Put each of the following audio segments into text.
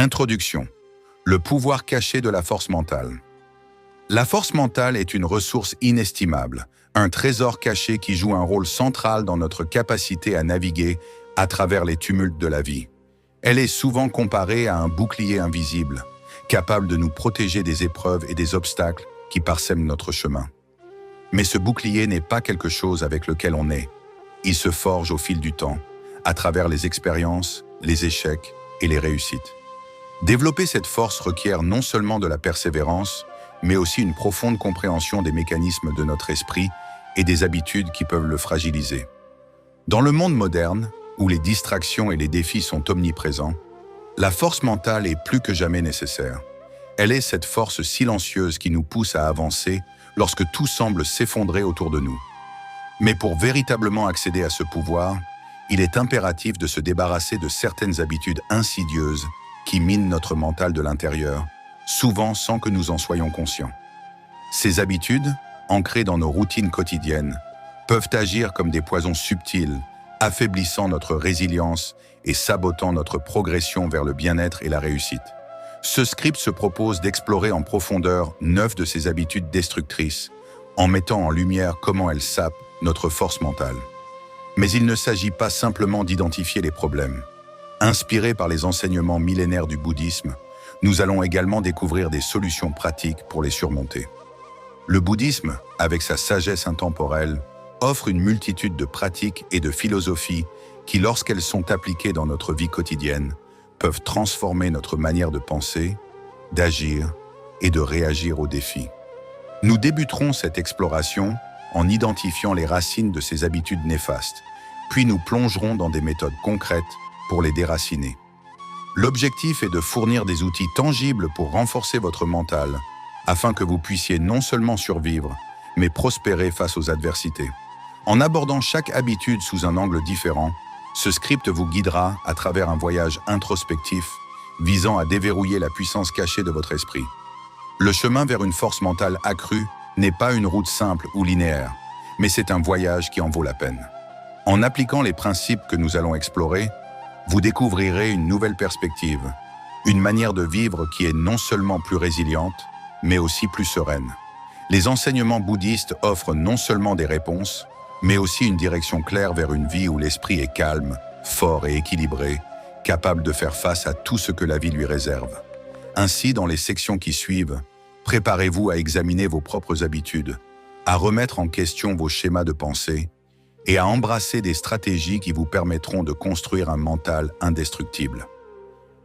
Introduction. Le pouvoir caché de la force mentale. La force mentale est une ressource inestimable, un trésor caché qui joue un rôle central dans notre capacité à naviguer à travers les tumultes de la vie. Elle est souvent comparée à un bouclier invisible, capable de nous protéger des épreuves et des obstacles qui parsèment notre chemin. Mais ce bouclier n'est pas quelque chose avec lequel on naît. Il se forge au fil du temps, à travers les expériences, les échecs et les réussites. Développer cette force requiert non seulement de la persévérance, mais aussi une profonde compréhension des mécanismes de notre esprit et des habitudes qui peuvent le fragiliser. Dans le monde moderne, où les distractions et les défis sont omniprésents, la force mentale est plus que jamais nécessaire. Elle est cette force silencieuse qui nous pousse à avancer lorsque tout semble s'effondrer autour de nous. Mais pour véritablement accéder à ce pouvoir, il est impératif de se débarrasser de certaines habitudes insidieuses qui minent notre mental de l'intérieur, souvent sans que nous en soyons conscients. Ces habitudes, ancrées dans nos routines quotidiennes, peuvent agir comme des poisons subtils, affaiblissant notre résilience et sabotant notre progression vers le bien-être et la réussite. Ce script se propose d'explorer en profondeur 9 de ces habitudes destructrices, en mettant en lumière comment elles sapent notre force mentale. Mais il ne s'agit pas simplement d'identifier les problèmes. Inspirés par les enseignements millénaires du bouddhisme, nous allons également découvrir des solutions pratiques pour les surmonter. Le bouddhisme, avec sa sagesse intemporelle, offre une multitude de pratiques et de philosophies qui, lorsqu'elles sont appliquées dans notre vie quotidienne, peuvent transformer notre manière de penser, d'agir et de réagir aux défis. Nous débuterons cette exploration en identifiant les racines de ces habitudes néfastes, puis nous plongerons dans des méthodes concrètes pour les déraciner. L'objectif est de fournir des outils tangibles pour renforcer votre mental, afin que vous puissiez non seulement survivre, mais prospérer face aux adversités. En abordant chaque habitude sous un angle différent, ce script vous guidera à travers un voyage introspectif visant à déverrouiller la puissance cachée de votre esprit. Le chemin vers une force mentale accrue n'est pas une route simple ou linéaire, mais c'est un voyage qui en vaut la peine. En appliquant les principes que nous allons explorer, vous découvrirez une nouvelle perspective, une manière de vivre qui est non seulement plus résiliente, mais aussi plus sereine. Les enseignements bouddhistes offrent non seulement des réponses, mais aussi une direction claire vers une vie où l'esprit est calme, fort et équilibré, capable de faire face à tout ce que la vie lui réserve. Ainsi, dans les sections qui suivent, préparez-vous à examiner vos propres habitudes, à remettre en question vos schémas de pensée et à embrasser des stratégies qui vous permettront de construire un mental indestructible.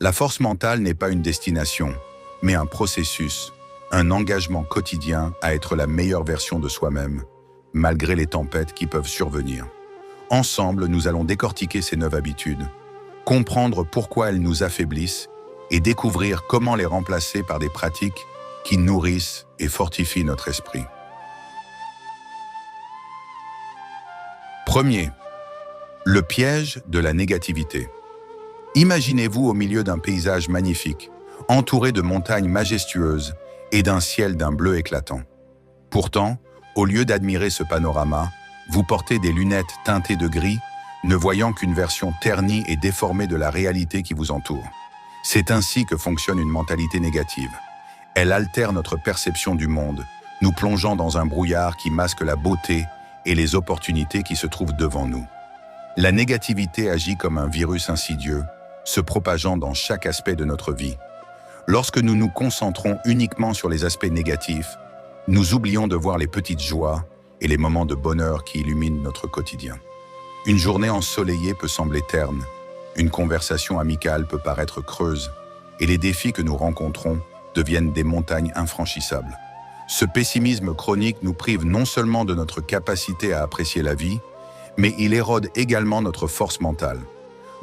La force mentale n'est pas une destination, mais un processus, un engagement quotidien à être la meilleure version de soi-même, malgré les tempêtes qui peuvent survenir. Ensemble, nous allons décortiquer ces 9 habitudes, comprendre pourquoi elles nous affaiblissent et découvrir comment les remplacer par des pratiques qui nourrissent et fortifient notre esprit. Premier, le piège de la négativité. Imaginez-vous au milieu d'un paysage magnifique, entouré de montagnes majestueuses et d'un ciel d'un bleu éclatant. Pourtant, au lieu d'admirer ce panorama, vous portez des lunettes teintées de gris, ne voyant qu'une version ternie et déformée de la réalité qui vous entoure. C'est ainsi que fonctionne une mentalité négative. Elle altère notre perception du monde, nous plongeant dans un brouillard qui masque la beauté et les opportunités qui se trouvent devant nous. La négativité agit comme un virus insidieux, se propageant dans chaque aspect de notre vie. Lorsque nous nous concentrons uniquement sur les aspects négatifs, nous oublions de voir les petites joies et les moments de bonheur qui illuminent notre quotidien. Une journée ensoleillée peut sembler terne, une conversation amicale peut paraître creuse, et les défis que nous rencontrons deviennent des montagnes infranchissables. Ce pessimisme chronique nous prive non seulement de notre capacité à apprécier la vie, mais il érode également notre force mentale.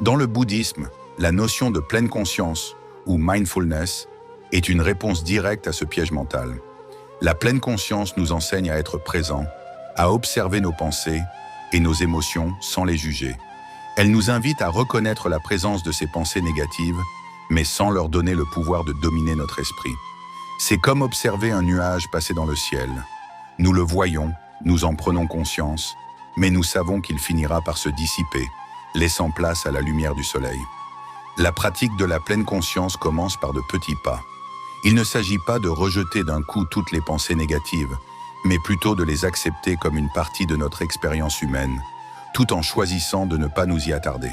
Dans le bouddhisme, la notion de pleine conscience, ou mindfulness, est une réponse directe à ce piège mental. La pleine conscience nous enseigne à être présent, à observer nos pensées et nos émotions sans les juger. Elle nous invite à reconnaître la présence de ces pensées négatives, mais sans leur donner le pouvoir de dominer notre esprit. C'est comme observer un nuage passer dans le ciel. Nous le voyons, nous en prenons conscience, mais nous savons qu'il finira par se dissiper, laissant place à la lumière du soleil. La pratique de la pleine conscience commence par de petits pas. Il ne s'agit pas de rejeter d'un coup toutes les pensées négatives, mais plutôt de les accepter comme une partie de notre expérience humaine, tout en choisissant de ne pas nous y attarder.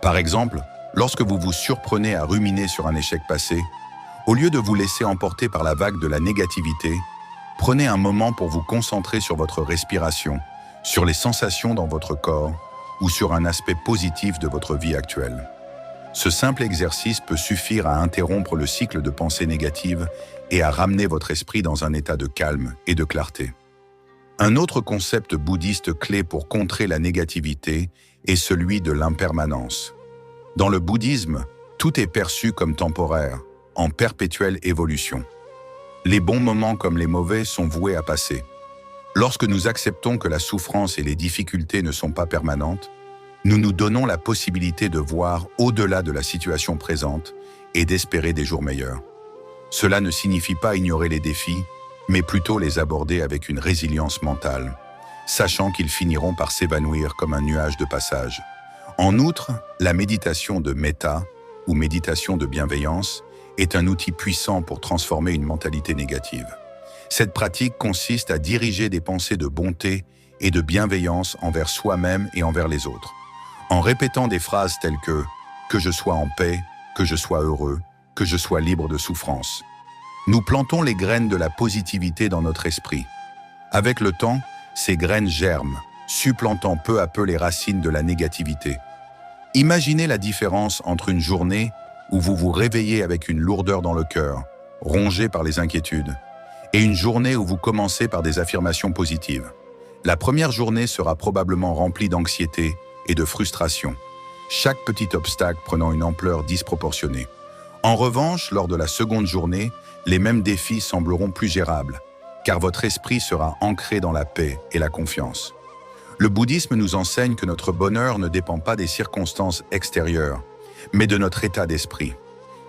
Par exemple, lorsque vous vous surprenez à ruminer sur un échec passé, au lieu de vous laisser emporter par la vague de la négativité, prenez un moment pour vous concentrer sur votre respiration, sur les sensations dans votre corps ou sur un aspect positif de votre vie actuelle. Ce simple exercice peut suffire à interrompre le cycle de pensées négatives et à ramener votre esprit dans un état de calme et de clarté. Un autre concept bouddhiste clé pour contrer la négativité est celui de l'impermanence. Dans le bouddhisme, tout est perçu comme temporaire, en perpétuelle évolution. Les bons moments comme les mauvais sont voués à passer. Lorsque nous acceptons que la souffrance et les difficultés ne sont pas permanentes, nous nous donnons la possibilité de voir au-delà de la situation présente et d'espérer des jours meilleurs. Cela ne signifie pas ignorer les défis, mais plutôt les aborder avec une résilience mentale, sachant qu'ils finiront par s'évanouir comme un nuage de passage. En outre, la méditation de méta, ou méditation de bienveillance, est un outil puissant pour transformer une mentalité négative. Cette pratique consiste à diriger des pensées de bonté et de bienveillance envers soi-même et envers les autres, en répétant des phrases telles que je sois en paix, que je sois heureux, que je sois libre de souffrance. Nous plantons les graines de la positivité dans notre esprit. Avec le temps, ces graines germent, supplantant peu à peu les racines de la négativité. Imaginez la différence entre une journée où vous vous réveillez avec une lourdeur dans le cœur, rongé par les inquiétudes, et une journée où vous commencez par des affirmations positives. La première journée sera probablement remplie d'anxiété et de frustration, chaque petit obstacle prenant une ampleur disproportionnée. En revanche, lors de la seconde journée, les mêmes défis sembleront plus gérables, car votre esprit sera ancré dans la paix et la confiance. Le bouddhisme nous enseigne que notre bonheur ne dépend pas des circonstances extérieures, mais de notre état d'esprit.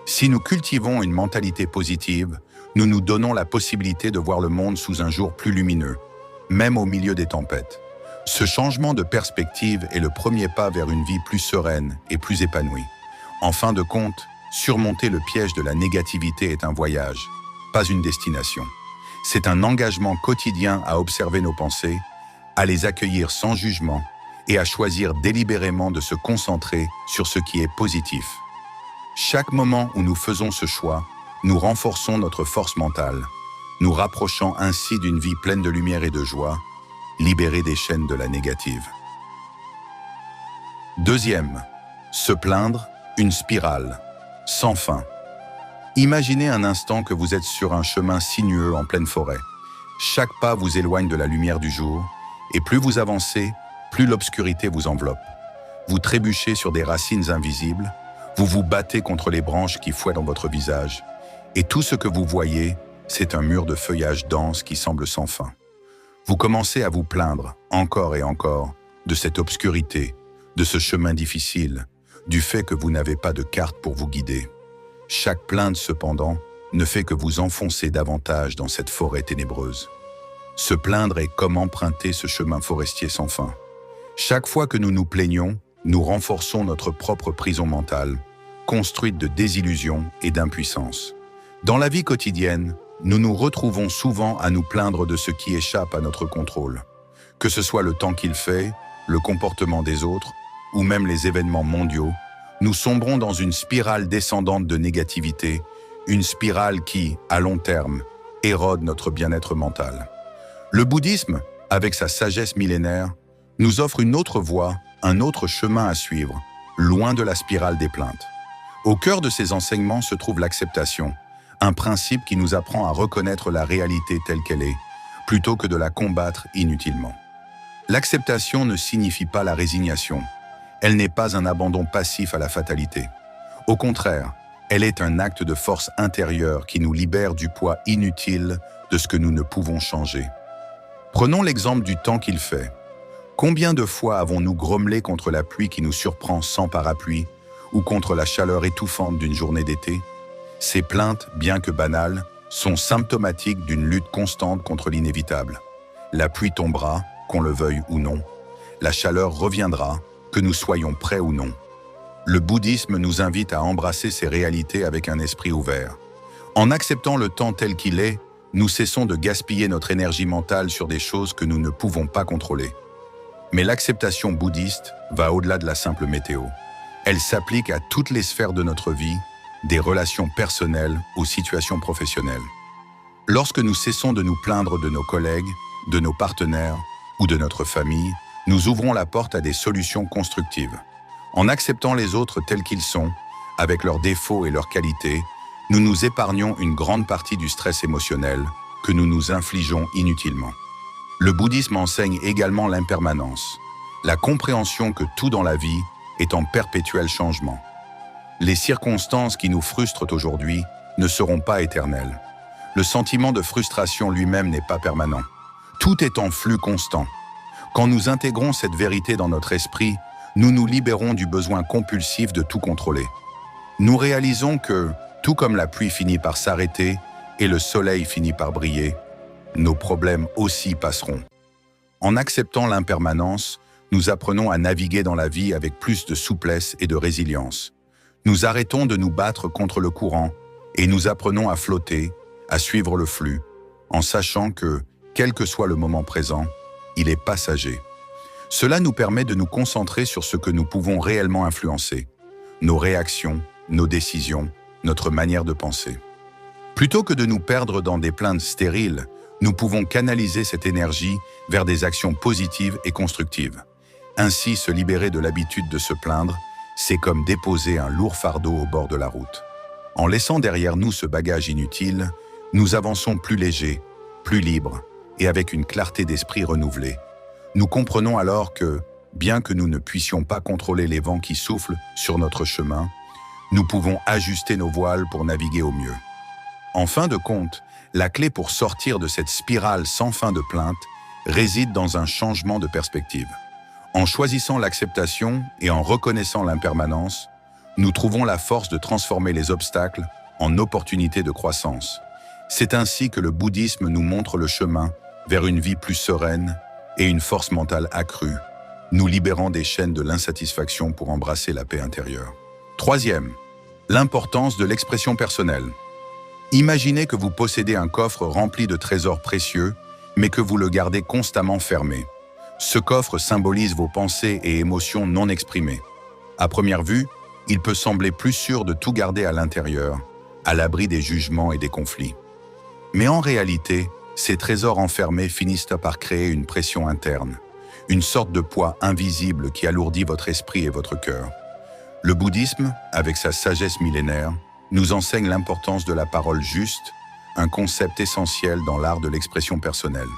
Si nous cultivons une mentalité positive, nous nous donnons la possibilité de voir le monde sous un jour plus lumineux, même au milieu des tempêtes. Ce changement de perspective est le premier pas vers une vie plus sereine et plus épanouie. En fin de compte, surmonter le piège de la négativité est un voyage, pas une destination. C'est un engagement quotidien à observer nos pensées, à les accueillir sans jugement et à choisir délibérément de se concentrer sur ce qui est positif. Chaque moment où nous faisons ce choix, nous renforçons notre force mentale, nous rapprochant ainsi d'une vie pleine de lumière et de joie, libérée des chaînes de la négative. Deuxième, se plaindre, une spirale, sans fin. Imaginez un instant que vous êtes sur un chemin sinueux en pleine forêt. Chaque pas vous éloigne de la lumière du jour, et plus vous avancez, plus l'obscurité vous enveloppe. Vous trébuchez sur des racines invisibles, vous vous battez contre les branches qui fouettent dans votre visage, et tout ce que vous voyez, c'est un mur de feuillage dense qui semble sans fin. Vous commencez à vous plaindre, encore et encore, de cette obscurité, de ce chemin difficile, du fait que vous n'avez pas de carte pour vous guider. Chaque plainte, cependant, ne fait que vous enfoncer davantage dans cette forêt ténébreuse. Se plaindre est comme emprunter ce chemin forestier sans fin. Chaque fois que nous nous plaignons, nous renforçons notre propre prison mentale, construite de désillusions et d'impuissance. Dans la vie quotidienne, nous nous retrouvons souvent à nous plaindre de ce qui échappe à notre contrôle. Que ce soit le temps qu'il fait, le comportement des autres, ou même les événements mondiaux, nous sombrons dans une spirale descendante de négativité, une spirale qui, à long terme, érode notre bien-être mental. Le bouddhisme, avec sa sagesse millénaire, nous offre une autre voie, un autre chemin à suivre, loin de la spirale des plaintes. Au cœur de ces enseignements se trouve l'acceptation, un principe qui nous apprend à reconnaître la réalité telle qu'elle est, plutôt que de la combattre inutilement. L'acceptation ne signifie pas la résignation. Elle n'est pas un abandon passif à la fatalité. Au contraire, elle est un acte de force intérieure qui nous libère du poids inutile de ce que nous ne pouvons changer. Prenons l'exemple du temps qu'il fait. Combien de fois avons-nous grommelé contre la pluie qui nous surprend sans parapluie ou contre la chaleur étouffante d'une journée d'été? Ces plaintes, bien que banales, sont symptomatiques d'une lutte constante contre l'inévitable. La pluie tombera, qu'on le veuille ou non. La chaleur reviendra, que nous soyons prêts ou non. Le bouddhisme nous invite à embrasser ces réalités avec un esprit ouvert. En acceptant le temps tel qu'il est, nous cessons de gaspiller notre énergie mentale sur des choses que nous ne pouvons pas contrôler. Mais l'acceptation bouddhiste va au-delà de la simple météo. Elle s'applique à toutes les sphères de notre vie, des relations personnelles aux situations professionnelles. Lorsque nous cessons de nous plaindre de nos collègues, de nos partenaires ou de notre famille, nous ouvrons la porte à des solutions constructives. En acceptant les autres tels qu'ils sont, avec leurs défauts et leurs qualités, nous nous épargnons une grande partie du stress émotionnel que nous nous infligeons inutilement. Le bouddhisme enseigne également l'impermanence, la compréhension que tout dans la vie est en perpétuel changement. Les circonstances qui nous frustrent aujourd'hui ne seront pas éternelles. Le sentiment de frustration lui-même n'est pas permanent. Tout est en flux constant. Quand nous intégrons cette vérité dans notre esprit, nous nous libérons du besoin compulsif de tout contrôler. Nous réalisons que, tout comme la pluie finit par s'arrêter et le soleil finit par briller, nos problèmes aussi passeront. En acceptant l'impermanence, nous apprenons à naviguer dans la vie avec plus de souplesse et de résilience. Nous arrêtons de nous battre contre le courant et nous apprenons à flotter, à suivre le flux, en sachant que, quel que soit le moment présent, il est passager. Cela nous permet de nous concentrer sur ce que nous pouvons réellement influencer, nos réactions, nos décisions, notre manière de penser. Plutôt que de nous perdre dans des plaintes stériles, nous pouvons canaliser cette énergie vers des actions positives et constructives. Ainsi, se libérer de l'habitude de se plaindre, c'est comme déposer un lourd fardeau au bord de la route. En laissant derrière nous ce bagage inutile, nous avançons plus légers, plus libres et avec une clarté d'esprit renouvelée. Nous comprenons alors que, bien que nous ne puissions pas contrôler les vents qui soufflent sur notre chemin, nous pouvons ajuster nos voiles pour naviguer au mieux. En fin de compte, la clé pour sortir de cette spirale sans fin de plaintes réside dans un changement de perspective. En choisissant l'acceptation et en reconnaissant l'impermanence, nous trouvons la force de transformer les obstacles en opportunités de croissance. C'est ainsi que le bouddhisme nous montre le chemin vers une vie plus sereine et une force mentale accrue, nous libérant des chaînes de l'insatisfaction pour embrasser la paix intérieure. Troisième, l'importance de l'expression personnelle. Imaginez que vous possédez un coffre rempli de trésors précieux, mais que vous le gardez constamment fermé. Ce coffre symbolise vos pensées et émotions non exprimées. À première vue, il peut sembler plus sûr de tout garder à l'intérieur, à l'abri des jugements et des conflits. Mais en réalité, ces trésors enfermés finissent par créer une pression interne, une sorte de poids invisible qui alourdit votre esprit et votre cœur. Le bouddhisme, avec sa sagesse millénaire, nous enseigne l'importance de la parole juste, un concept essentiel dans l'art de l'expression personnelle.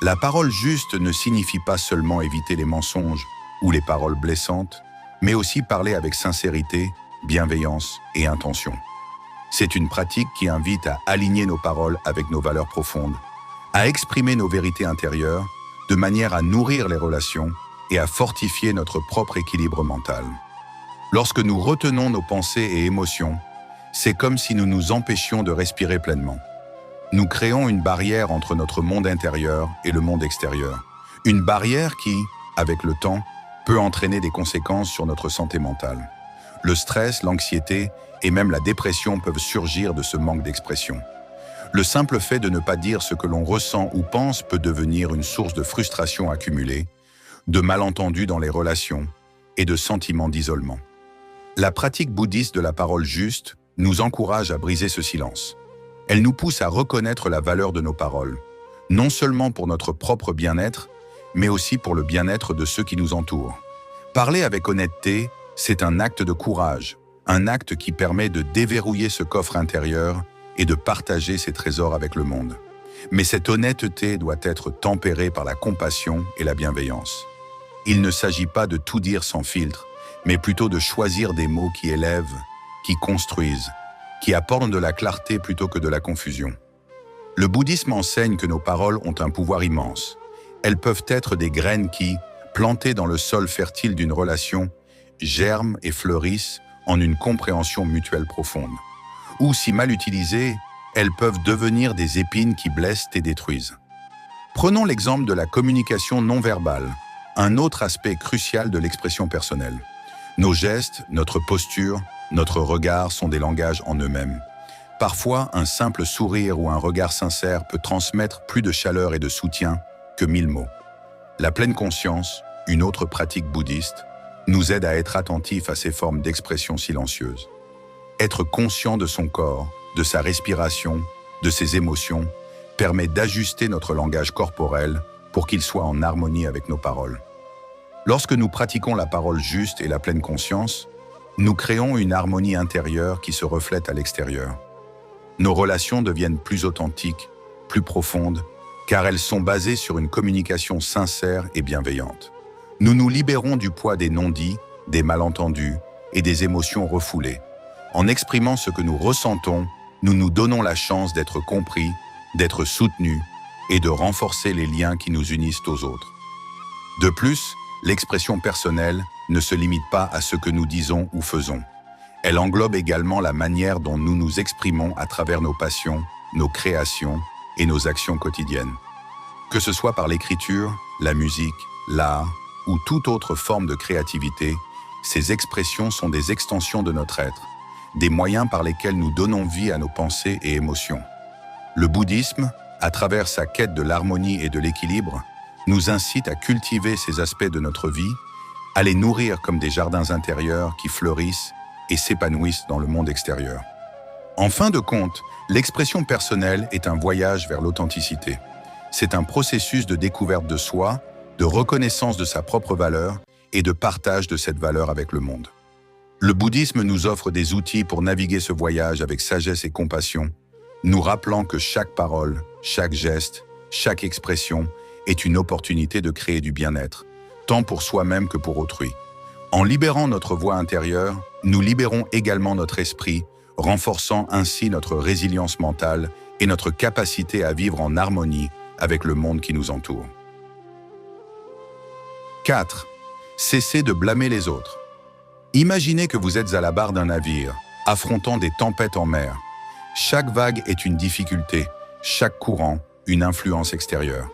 La parole juste ne signifie pas seulement éviter les mensonges ou les paroles blessantes, mais aussi parler avec sincérité, bienveillance et intention. C'est une pratique qui invite à aligner nos paroles avec nos valeurs profondes, à exprimer nos vérités intérieures, de manière à nourrir les relations et à fortifier notre propre équilibre mental. Lorsque nous retenons nos pensées et émotions, c'est comme si nous nous empêchions de respirer pleinement. Nous créons une barrière entre notre monde intérieur et le monde extérieur. Une barrière qui, avec le temps, peut entraîner des conséquences sur notre santé mentale. Le stress, l'anxiété et même la dépression peuvent surgir de ce manque d'expression. Le simple fait de ne pas dire ce que l'on ressent ou pense peut devenir une source de frustration accumulée, de malentendus dans les relations et de sentiments d'isolement. La pratique bouddhiste de la parole juste nous encourage à briser ce silence. Elle nous pousse à reconnaître la valeur de nos paroles, non seulement pour notre propre bien-être, mais aussi pour le bien-être de ceux qui nous entourent. Parler avec honnêteté, c'est un acte de courage, un acte qui permet de déverrouiller ce coffre intérieur et de partager ses trésors avec le monde. Mais cette honnêteté doit être tempérée par la compassion et la bienveillance. Il ne s'agit pas de tout dire sans filtre, mais plutôt de choisir des mots qui élèvent, qui construisent, qui apportent de la clarté plutôt que de la confusion. Le bouddhisme enseigne que nos paroles ont un pouvoir immense. Elles peuvent être des graines qui, plantées dans le sol fertile d'une relation, germent et fleurissent en une compréhension mutuelle profonde. Ou, si mal utilisées, elles peuvent devenir des épines qui blessent et détruisent. Prenons l'exemple de la communication non verbale, un autre aspect crucial de l'expression personnelle. Nos gestes, notre posture, notre regard sont des langages en eux-mêmes. Parfois, un simple sourire ou un regard sincère peut transmettre plus de chaleur et de soutien que 1000 mots. La pleine conscience, une autre pratique bouddhiste, nous aide à être attentifs à ces formes d'expression silencieuse. Être conscient de son corps, de sa respiration, de ses émotions, permet d'ajuster notre langage corporel pour qu'il soit en harmonie avec nos paroles. Lorsque nous pratiquons la parole juste et la pleine conscience, nous créons une harmonie intérieure qui se reflète à l'extérieur. Nos relations deviennent plus authentiques, plus profondes, car elles sont basées sur une communication sincère et bienveillante. Nous nous libérons du poids des non-dits, des malentendus et des émotions refoulées. En exprimant ce que nous ressentons, nous nous donnons la chance d'être compris, d'être soutenus et de renforcer les liens qui nous unissent aux autres. De plus, l'expression personnelle ne se limite pas à ce que nous disons ou faisons. Elle englobe également la manière dont nous nous exprimons à travers nos passions, nos créations et nos actions quotidiennes. Que ce soit par l'écriture, la musique, l'art ou toute autre forme de créativité, ces expressions sont des extensions de notre être, des moyens par lesquels nous donnons vie à nos pensées et émotions. Le bouddhisme, à travers sa quête de l'harmonie et de l'équilibre, nous incite à cultiver ces aspects de notre vie, à les nourrir comme des jardins intérieurs qui fleurissent et s'épanouissent dans le monde extérieur. En fin de compte, l'expression personnelle est un voyage vers l'authenticité. C'est un processus de découverte de soi, de reconnaissance de sa propre valeur et de partage de cette valeur avec le monde. Le bouddhisme nous offre des outils pour naviguer ce voyage avec sagesse et compassion, nous rappelant que chaque parole, chaque geste, chaque expression est une opportunité de créer du bien-être, tant pour soi-même que pour autrui. En libérant notre voix intérieure, nous libérons également notre esprit, renforçant ainsi notre résilience mentale et notre capacité à vivre en harmonie avec le monde qui nous entoure. 4. Cessez de blâmer les autres. Imaginez que vous êtes à la barre d'un navire, affrontant des tempêtes en mer. Chaque vague est une difficulté, chaque courant, une influence extérieure.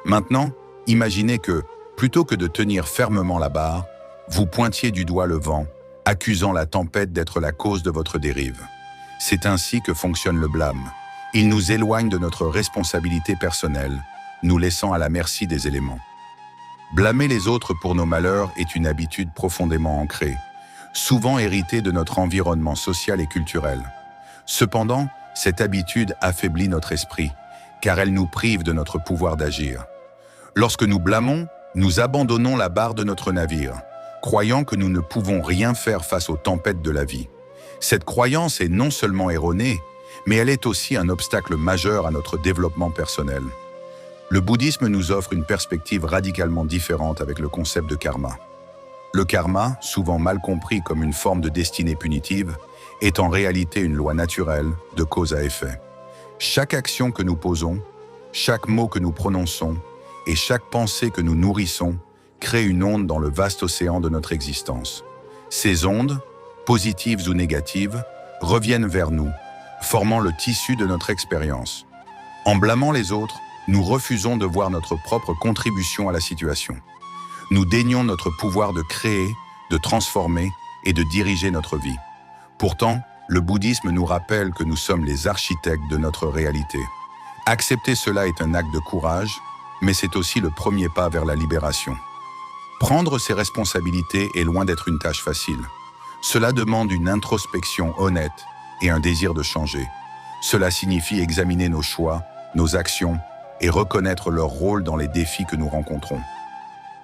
Maintenant, imaginez que, plutôt que de tenir fermement la barre, vous pointiez du doigt le vent, accusant la tempête d'être la cause de votre dérive. C'est ainsi que fonctionne le blâme. Il nous éloigne de notre responsabilité personnelle, nous laissant à la merci des éléments. Blâmer les autres pour nos malheurs est une habitude profondément ancrée, souvent héritée de notre environnement social et culturel. Cependant, cette habitude affaiblit notre esprit, car elle nous prive de notre pouvoir d'agir. Lorsque nous blâmons, nous abandonnons la barre de notre navire, croyant que nous ne pouvons rien faire face aux tempêtes de la vie. Cette croyance est non seulement erronée, mais elle est aussi un obstacle majeur à notre développement personnel. Le bouddhisme nous offre une perspective radicalement différente avec le concept de karma. Le karma, souvent mal compris comme une forme de destinée punitive, est en réalité une loi naturelle de cause à effet. Chaque action que nous posons, chaque mot que nous prononçons et chaque pensée que nous nourrissons crée une onde dans le vaste océan de notre existence. Ces ondes, positives ou négatives, reviennent vers nous, formant le tissu de notre expérience. En blâmant les autres, nous refusons de voir notre propre contribution à la situation. Nous dénions notre pouvoir de créer, de transformer et de diriger notre vie. Pourtant, le bouddhisme nous rappelle que nous sommes les architectes de notre réalité. Accepter cela est un acte de courage, mais c'est aussi le premier pas vers la libération. Prendre ses responsabilités est loin d'être une tâche facile. Cela demande une introspection honnête et un désir de changer. Cela signifie examiner nos choix, nos actions et reconnaître leur rôle dans les défis que nous rencontrons.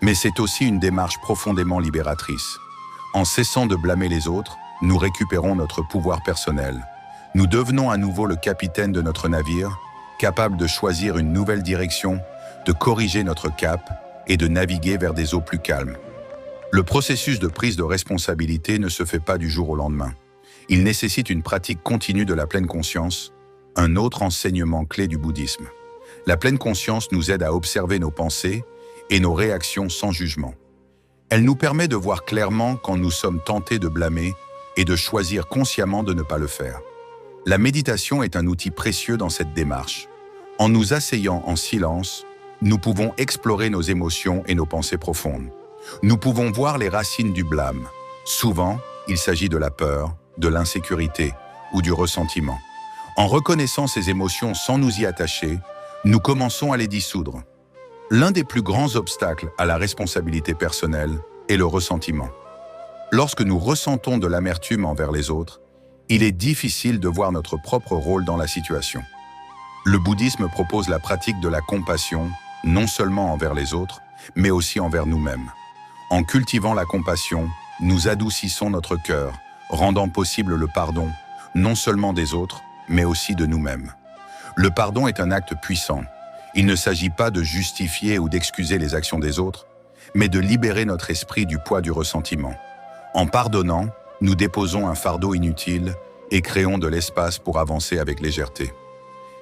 Mais c'est aussi une démarche profondément libératrice. En cessant de blâmer les autres, nous récupérons notre pouvoir personnel. Nous devenons à nouveau le capitaine de notre navire, capable de choisir une nouvelle direction, de corriger notre cap et de naviguer vers des eaux plus calmes. Le processus de prise de responsabilité ne se fait pas du jour au lendemain. Il nécessite une pratique continue de la pleine conscience, un autre enseignement clé du bouddhisme. La pleine conscience nous aide à observer nos pensées et nos réactions sans jugement. Elle nous permet de voir clairement quand nous sommes tentés de blâmer et de choisir consciemment de ne pas le faire. La méditation est un outil précieux dans cette démarche. En nous asseyant en silence, nous pouvons explorer nos émotions et nos pensées profondes. Nous pouvons voir les racines du blâme, Souvent, il s'agit de la peur, de l'insécurité ou du ressentiment. En reconnaissant ces émotions sans nous y attacher, nous commençons à les dissoudre. L'un des plus grands obstacles à la responsabilité personnelle est le ressentiment. Lorsque nous ressentons de l'amertume envers les autres, il est difficile de voir notre propre rôle dans la situation. Le bouddhisme propose la pratique de la compassion, non seulement envers les autres, mais aussi envers nous-mêmes. En cultivant la compassion, nous adoucissons notre cœur, rendant possible le pardon, non seulement des autres, mais aussi de nous-mêmes. Le pardon est un acte puissant. Il ne s'agit pas de justifier ou d'excuser les actions des autres, mais de libérer notre esprit du poids du ressentiment. En pardonnant, nous déposons un fardeau inutile et créons de l'espace pour avancer avec légèreté.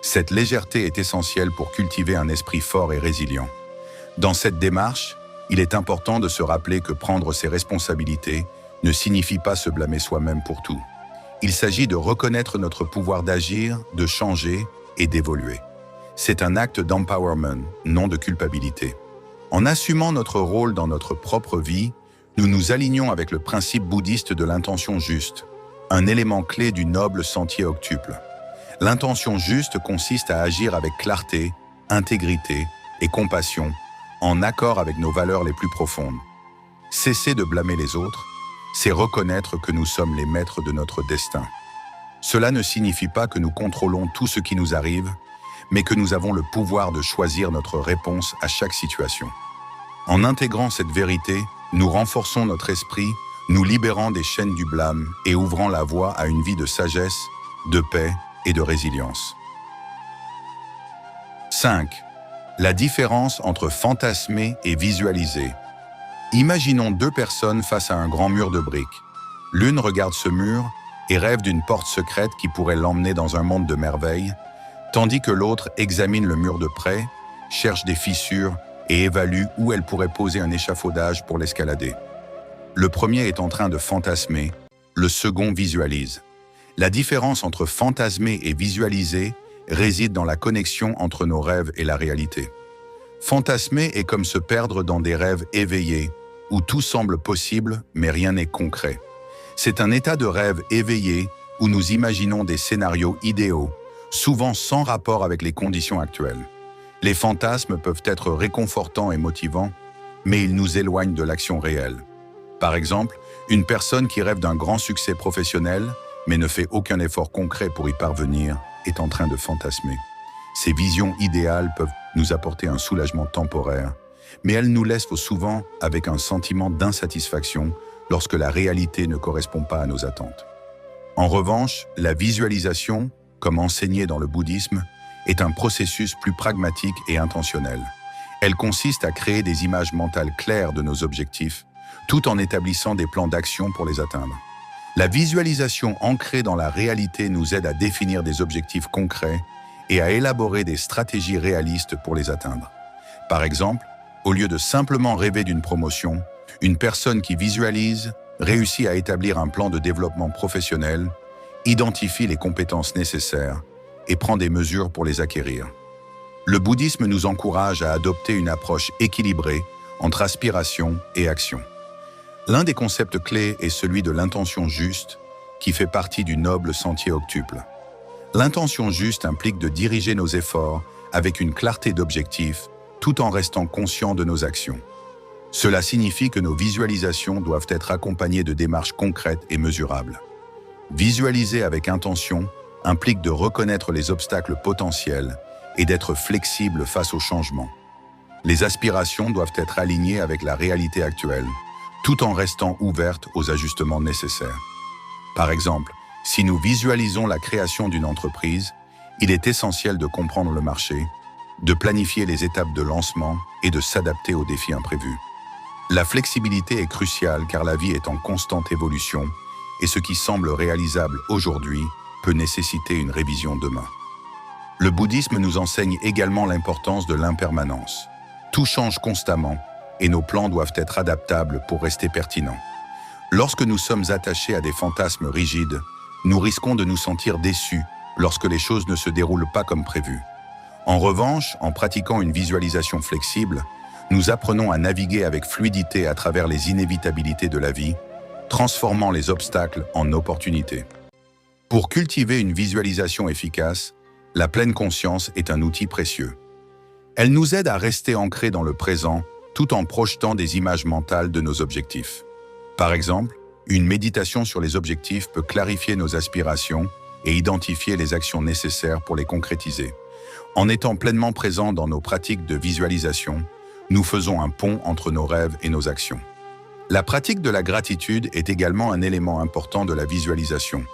Cette légèreté est essentielle pour cultiver un esprit fort et résilient. Dans cette démarche, il est important de se rappeler que prendre ses responsabilités ne signifie pas se blâmer soi-même pour tout. Il s'agit de reconnaître notre pouvoir d'agir, de changer et d'évoluer. C'est un acte d'empowerment, non de culpabilité. En assumant notre rôle dans notre propre vie, nous nous alignons avec le principe bouddhiste de l'intention juste, un élément clé du noble sentier octuple. L'intention juste consiste à agir avec clarté, intégrité et compassion, en accord avec nos valeurs les plus profondes. Cesser de blâmer les autres, c'est reconnaître que nous sommes les maîtres de notre destin. Cela ne signifie pas que nous contrôlons tout ce qui nous arrive, mais que nous avons le pouvoir de choisir notre réponse à chaque situation. En intégrant cette vérité, nous renforçons notre esprit, nous libérant des chaînes du blâme et ouvrant la voie à une vie de sagesse, de paix et de résilience. 5. La différence entre fantasmer et visualiser. Imaginons deux personnes face à un grand mur de briques. L'une regarde ce mur et rêve d'une porte secrète qui pourrait l'emmener dans un monde de merveilles, tandis que l'autre examine le mur de près, cherche des fissures et évalue où elle pourrait poser un échafaudage pour l'escalader. Le premier est en train de fantasmer, le second visualise. La différence entre fantasmer et visualiser réside dans la connexion entre nos rêves et la réalité. Fantasmer est comme se perdre dans des rêves éveillés, où tout semble possible, mais rien n'est concret. C'est un état de rêve éveillé où nous imaginons des scénarios idéaux, souvent sans rapport avec les conditions actuelles. Les fantasmes peuvent être réconfortants et motivants, mais ils nous éloignent de l'action réelle. Par exemple, une personne qui rêve d'un grand succès professionnel, mais ne fait aucun effort concret pour y parvenir, est en train de fantasmer. Ces visions idéales peuvent nous apporter un soulagement temporaire, mais elles nous laissent souvent avec un sentiment d'insatisfaction lorsque la réalité ne correspond pas à nos attentes. En revanche, la visualisation, comme enseigné dans le bouddhisme, est un processus plus pragmatique et intentionnel. Elle consiste à créer des images mentales claires de nos objectifs, tout en établissant des plans d'action pour les atteindre. La visualisation ancrée dans la réalité nous aide à définir des objectifs concrets et à élaborer des stratégies réalistes pour les atteindre. Par exemple, au lieu de simplement rêver d'une promotion, une personne qui visualise réussit à établir un plan de développement professionnel, identifie les compétences nécessaires et prend des mesures pour les acquérir. Le bouddhisme nous encourage à adopter une approche équilibrée entre aspiration et action. L'un des concepts clés est celui de l'intention juste, qui fait partie du noble sentier octuple. L'intention juste implique de diriger nos efforts avec une clarté d'objectif, tout en restant conscient de nos actions. Cela signifie que nos visualisations doivent être accompagnées de démarches concrètes et mesurables. Visualiser avec intention implique de reconnaître les obstacles potentiels et d'être flexible face aux changements. Les aspirations doivent être alignées avec la réalité actuelle, tout en restant ouvertes aux ajustements nécessaires. Par exemple, si nous visualisons la création d'une entreprise, il est essentiel de comprendre le marché, de planifier les étapes de lancement et de s'adapter aux défis imprévus. La flexibilité est cruciale car la vie est en constante évolution et ce qui semble réalisable aujourd'hui peut nécessiter une révision demain. Le bouddhisme nous enseigne également l'importance de l'impermanence. Tout change constamment et nos plans doivent être adaptables pour rester pertinents. Lorsque nous sommes attachés à des fantasmes rigides, nous risquons de nous sentir déçus lorsque les choses ne se déroulent pas comme prévu. En revanche, en pratiquant une visualisation flexible, nous apprenons à naviguer avec fluidité à travers les inévitabilités de la vie, transformant les obstacles en opportunités. Pour cultiver une visualisation efficace, la pleine conscience est un outil précieux. Elle nous aide à rester ancrés dans le présent tout en projetant des images mentales de nos objectifs. Par exemple, une méditation sur les objectifs peut clarifier nos aspirations et identifier les actions nécessaires pour les concrétiser. En étant pleinement présents dans nos pratiques de visualisation, nous faisons un pont entre nos rêves et nos actions. La pratique de la gratitude est également un élément important de la visualisation.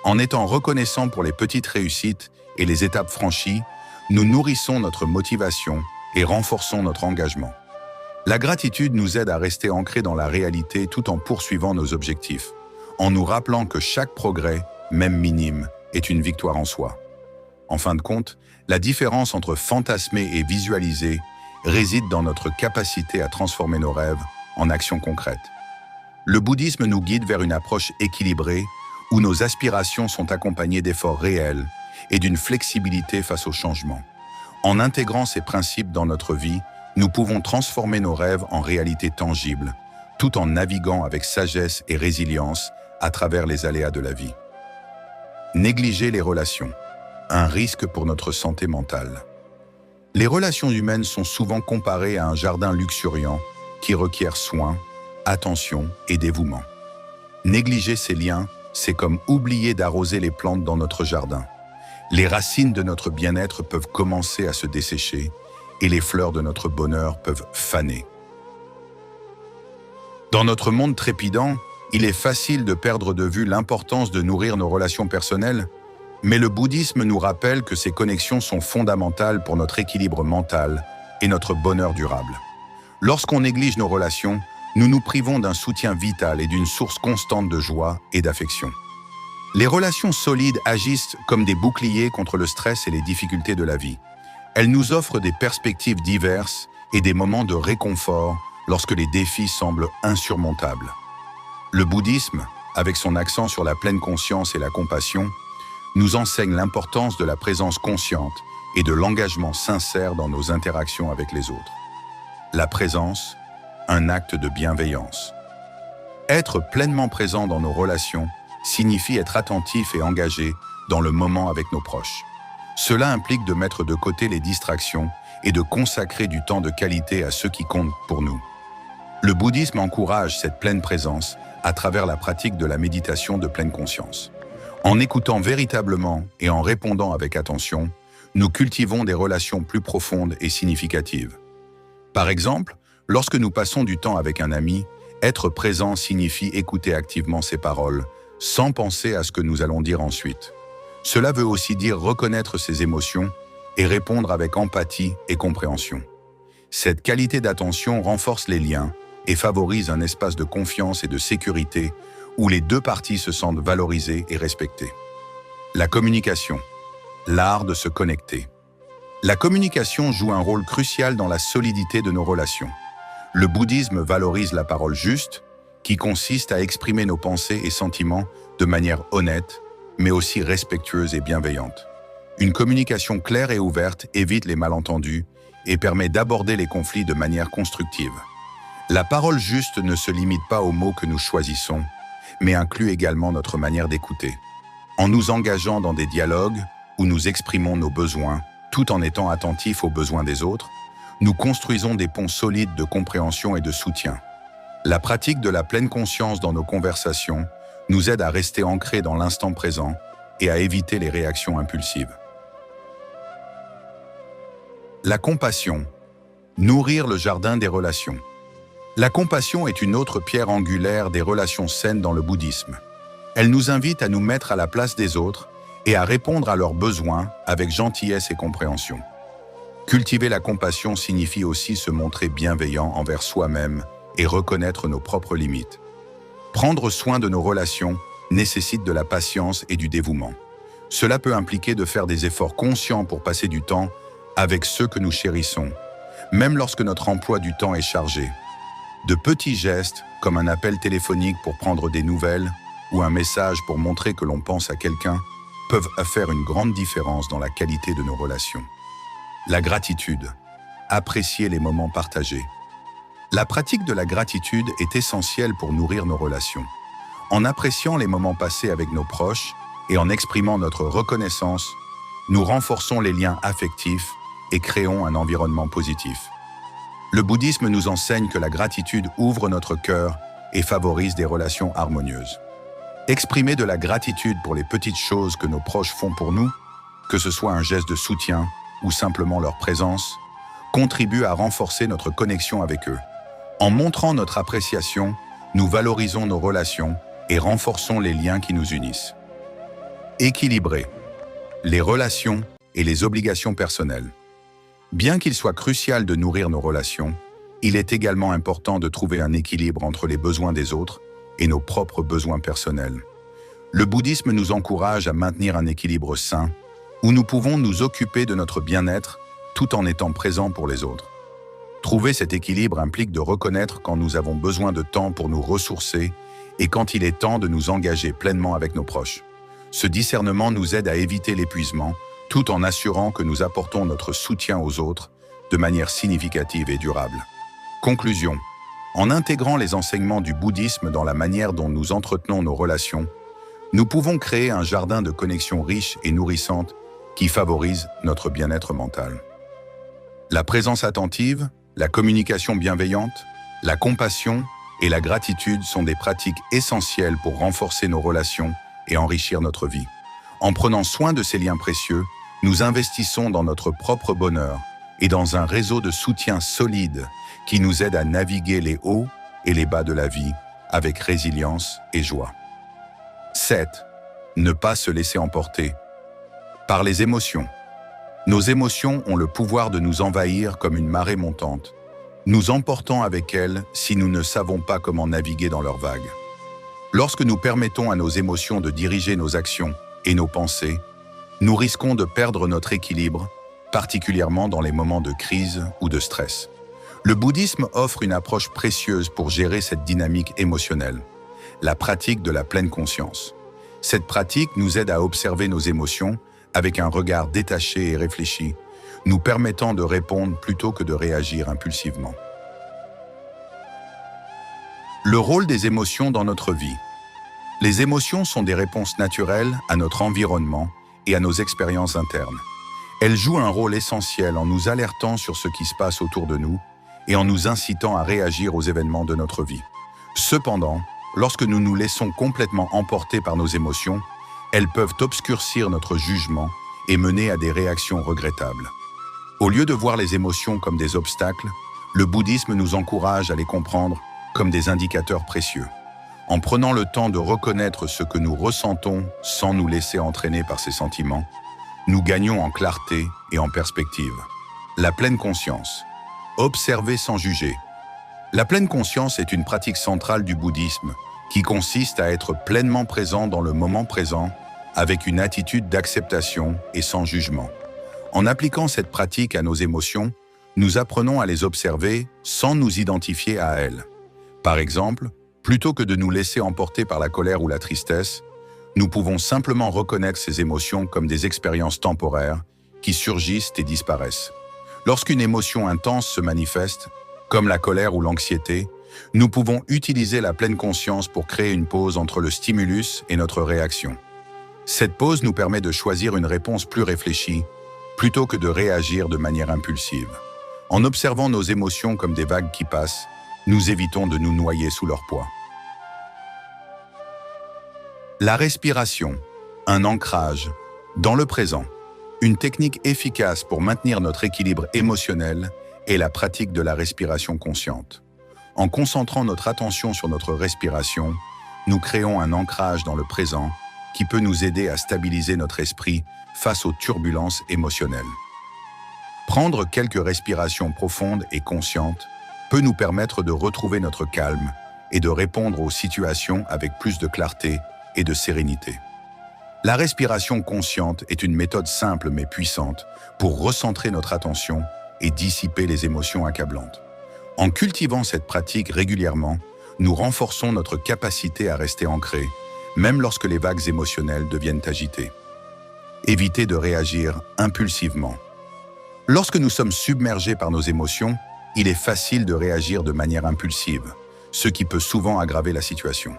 En étant reconnaissants pour les petites réussites et les étapes franchies, nous nourrissons notre motivation et renforçons notre engagement. La gratitude nous aide à rester ancrés dans la réalité tout en poursuivant nos objectifs, en nous rappelant que chaque progrès, même minime, est une victoire en soi. En fin de compte, la différence entre fantasmer et visualiser réside dans notre capacité à transformer nos rêves en actions concrètes. Le bouddhisme nous guide vers une approche équilibrée où nos aspirations sont accompagnées d'efforts réels et d'une flexibilité face au changement. En intégrant ces principes dans notre vie, nous pouvons transformer nos rêves en réalité tangible, tout en naviguant avec sagesse et résilience à travers les aléas de la vie. Négliger les relations, un risque pour notre santé mentale. Les relations humaines sont souvent comparées à un jardin luxuriant qui requiert soin, attention et dévouement. Négliger ces liens, c'est comme oublier d'arroser les plantes dans notre jardin. Les racines de notre bien-être peuvent commencer à se dessécher et les fleurs de notre bonheur peuvent faner. Dans notre monde trépidant, il est facile de perdre de vue l'importance de nourrir nos relations personnelles, mais le bouddhisme nous rappelle que ces connexions sont fondamentales pour notre équilibre mental et notre bonheur durable. Lorsqu'on néglige nos relations, nous nous privons d'un soutien vital et d'une source constante de joie et d'affection. Les relations solides agissent comme des boucliers contre le stress et les difficultés de la vie. Elles nous offrent des perspectives diverses et des moments de réconfort lorsque les défis semblent insurmontables. Le bouddhisme, avec son accent sur la pleine conscience et la compassion, nous enseigne l'importance de la présence consciente et de l'engagement sincère dans nos interactions avec les autres. La présence, un acte de bienveillance. Être pleinement présent dans nos relations signifie être attentif et engagé dans le moment avec nos proches. Cela implique de mettre de côté les distractions et de consacrer du temps de qualité à ceux qui comptent pour nous. Le bouddhisme encourage cette pleine présence à travers la pratique de la méditation de pleine conscience. En écoutant véritablement et en répondant avec attention, nous cultivons des relations plus profondes et significatives. Par exemple, lorsque nous passons du temps avec un ami, être présent signifie écouter activement ses paroles, sans penser à ce que nous allons dire ensuite. Cela veut aussi dire reconnaître ses émotions et répondre avec empathie et compréhension. Cette qualité d'attention renforce les liens et favorise un espace de confiance et de sécurité où les deux parties se sentent valorisées et respectées. La communication, l'art de se connecter. La communication joue un rôle crucial dans la solidité de nos relations. Le bouddhisme valorise la parole juste, qui consiste à exprimer nos pensées et sentiments de manière honnête, mais aussi respectueuse et bienveillante. Une communication claire et ouverte évite les malentendus et permet d'aborder les conflits de manière constructive. La parole juste ne se limite pas aux mots que nous choisissons, mais inclut également notre manière d'écouter. En nous engageant dans des dialogues où nous exprimons nos besoins, tout en étant attentifs aux besoins des autres, nous construisons des ponts solides de compréhension et de soutien. La pratique de la pleine conscience dans nos conversations nous aide à rester ancrés dans l'instant présent et à éviter les réactions impulsives. La compassion. Nourrir le jardin des relations. La compassion est une autre pierre angulaire des relations saines dans le bouddhisme. Elle nous invite à nous mettre à la place des autres et à répondre à leurs besoins avec gentillesse et compréhension. Cultiver la compassion signifie aussi se montrer bienveillant envers soi-même et reconnaître nos propres limites. Prendre soin de nos relations nécessite de la patience et du dévouement. Cela peut impliquer de faire des efforts conscients pour passer du temps avec ceux que nous chérissons, même lorsque notre emploi du temps est chargé. De petits gestes, comme un appel téléphonique pour prendre des nouvelles ou un message pour montrer que l'on pense à quelqu'un, peuvent faire une grande différence dans la qualité de nos relations. La gratitude. Apprécier les moments partagés. La pratique de la gratitude est essentielle pour nourrir nos relations. En appréciant les moments passés avec nos proches et en exprimant notre reconnaissance, nous renforçons les liens affectifs et créons un environnement positif. Le bouddhisme nous enseigne que la gratitude ouvre notre cœur et favorise des relations harmonieuses. Exprimer de la gratitude pour les petites choses que nos proches font pour nous, que ce soit un geste de soutien ou simplement leur présence, contribue à renforcer notre connexion avec eux. En montrant notre appréciation, nous valorisons nos relations et renforçons les liens qui nous unissent. Équilibrer les relations et les obligations personnelles. Bien qu'il soit crucial de nourrir nos relations, il est également important de trouver un équilibre entre les besoins des autres et nos propres besoins personnels. Le bouddhisme nous encourage à maintenir un équilibre sain, où nous pouvons nous occuper de notre bien-être tout en étant présents pour les autres. Trouver cet équilibre implique de reconnaître quand nous avons besoin de temps pour nous ressourcer et quand il est temps de nous engager pleinement avec nos proches. Ce discernement nous aide à éviter l'épuisement, tout en assurant que nous apportons notre soutien aux autres de manière significative et durable. Conclusion. En intégrant les enseignements du bouddhisme dans la manière dont nous entretenons nos relations, nous pouvons créer un jardin de connexions riche et nourrissante qui favorise notre bien-être mental. La présence attentive, la communication bienveillante, la compassion et la gratitude sont des pratiques essentielles pour renforcer nos relations et enrichir notre vie. En prenant soin de ces liens précieux, nous investissons dans notre propre bonheur et dans un réseau de soutien solide qui nous aide à naviguer les hauts et les bas de la vie avec résilience et joie. 7. Ne pas se laisser emporter par les émotions. Nos émotions ont le pouvoir de nous envahir comme une marée montante, nous emportant avec elles si nous ne savons pas comment naviguer dans leurs vagues. Lorsque nous permettons à nos émotions de diriger nos actions et nos pensées, nous risquons de perdre notre équilibre, particulièrement dans les moments de crise ou de stress. Le bouddhisme offre une approche précieuse pour gérer cette dynamique émotionnelle, la pratique de la pleine conscience. Cette pratique nous aide à observer nos émotions avec un regard détaché et réfléchi, nous permettant de répondre plutôt que de réagir impulsivement. Le rôle des émotions dans notre vie. Les émotions sont des réponses naturelles à notre environnement et à nos expériences internes. Elles jouent un rôle essentiel en nous alertant sur ce qui se passe autour de nous et en nous incitant à réagir aux événements de notre vie. Cependant, lorsque nous nous laissons complètement emporter par nos émotions, elles peuvent obscurcir notre jugement et mener à des réactions regrettables. Au lieu de voir les émotions comme des obstacles, le bouddhisme nous encourage à les comprendre comme des indicateurs précieux. En prenant le temps de reconnaître ce que nous ressentons sans nous laisser entraîner par ces sentiments, nous gagnons en clarté et en perspective. La pleine conscience. Observer sans juger. La pleine conscience est une pratique centrale du bouddhisme qui consiste à être pleinement présent dans le moment présent avec une attitude d'acceptation et sans jugement. En appliquant cette pratique à nos émotions, nous apprenons à les observer sans nous identifier à elles. Par exemple, plutôt que de nous laisser emporter par la colère ou la tristesse, nous pouvons simplement reconnaître ces émotions comme des expériences temporaires qui surgissent et disparaissent. Lorsqu'une émotion intense se manifeste, comme la colère ou l'anxiété, nous pouvons utiliser la pleine conscience pour créer une pause entre le stimulus et notre réaction. Cette pause nous permet de choisir une réponse plus réfléchie, plutôt que de réagir de manière impulsive. En observant nos émotions comme des vagues qui passent, nous évitons de nous noyer sous leur poids. La respiration, un ancrage, dans le présent. Une technique efficace pour maintenir notre équilibre émotionnel est la pratique de la respiration consciente. En concentrant notre attention sur notre respiration, nous créons un ancrage dans le présent qui peut nous aider à stabiliser notre esprit face aux turbulences émotionnelles. Prendre quelques respirations profondes et conscientes peut nous permettre de retrouver notre calme et de répondre aux situations avec plus de clarté et de sérénité. La respiration consciente est une méthode simple mais puissante pour recentrer notre attention et dissiper les émotions accablantes. En cultivant cette pratique régulièrement, nous renforçons notre capacité à rester ancrés, même lorsque les vagues émotionnelles deviennent agitées. Évitez de réagir impulsivement. Lorsque nous sommes submergés par nos émotions, il est facile de réagir de manière impulsive, ce qui peut souvent aggraver la situation.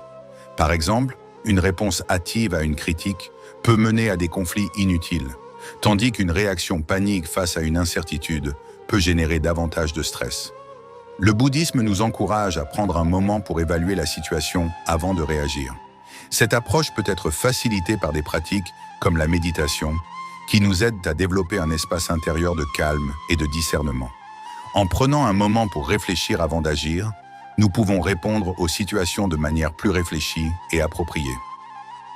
Par exemple, une réponse hâtive à une critique peut mener à des conflits inutiles, tandis qu'une réaction panique face à une incertitude peut générer davantage de stress. Le bouddhisme nous encourage à prendre un moment pour évaluer la situation avant de réagir. Cette approche peut être facilitée par des pratiques comme la méditation, qui nous aident à développer un espace intérieur de calme et de discernement. En prenant un moment pour réfléchir avant d'agir, nous pouvons répondre aux situations de manière plus réfléchie et appropriée.